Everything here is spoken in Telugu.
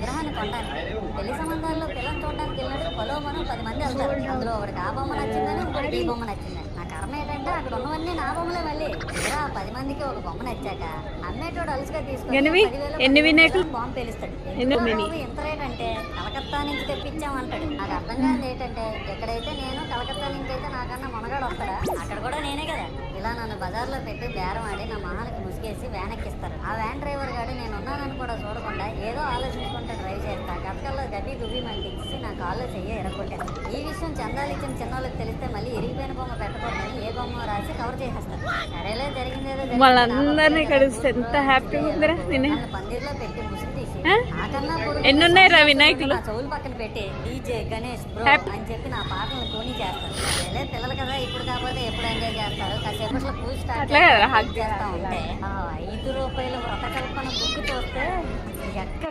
విగ్రహాన్ని కొనడానికి. పెళ్లి సంబంధాల్లో పిల్లలు చూడడానికి వెళ్ళినప్పుడు పొలో మనం 10 మంది వెళ్తారు. అందులో ఒకటికి ఆ బొమ్మ నచ్చిందని, ఇంకోటికి ఈ బొమ్మ నచ్చిందని. నా కర్మ ఏంటంటే అక్కడ ఉన్నవన్నీ నా బొమ్మలే. మళ్ళీ ఇలా 10 మందికి ఒక బొమ్మ నచ్చాక అమ్మేటోడు అలుసుగా తీసుకొని 10,000 బాంబు పేలుస్తాడు. ఎంత రేట్ అంటే కలకత్తా నుంచి తెప్పించామంటాడు. నాకు అర్థం కాదు ఏంటంటే, ఎక్కడైతే నేను కలకత్తా నుంచి అయితే నాకన్నా మనగాడు వస్తాడా, అక్కడ కూడా నేనే కదా. ఇలా నన్ను బజార్లో పెట్టి బేరం ఆడి నా మహానికి ముసుగేసి వ్యాన్ ఎక్కిస్తారు. ఆ వ్యాన్ డ్రైవర్ గాడు నేను ఉన్నానని కూడా చూడకుండా ఏదో ఆలోచించుకుంటే డ్రైవ్ చేస్తా. గతకల్లో గడ్డి గుబి మంటించి నా కాళ్ళు చెయ్యి ఎరగొట్టాను. ఈ విషయం చందాలు ఇచ్చిన చిన్నోళ్ళకి తెలిస్తే మళ్ళీ ఇరిగిపోయిన బొమ్మ పెట్టకూడదని ఏ బొమ్మ రాసి కవర్ చేసేస్తారు. సరేలే, జరిగిందేదో వాళ్ళందరినీ కలిస్తే ఎంత హ్యాపీగా ఉందిరా. పందిర్లో పెట్టి ముసుగు తీసి నాకన్నా ఎన్నున్నాయి రా వినాయకులు చెవులు పక్కన పెట్టి డీజే గణేష్ బ్రో అని చెప్పి నా పాటలను కోని చేస్తారు. అదే పిల్లలు కదా, ఇప్పుడు కాకపోతే ఎప్పుడు ఎంజాయ్ చేస్తారు. కాసేపట్లో పూజ స్టార్ట్ చేస్తా ఉంటే 5 రూపాయల వ్రతకల్పన బుక్ చూస్తే ఎక్కడ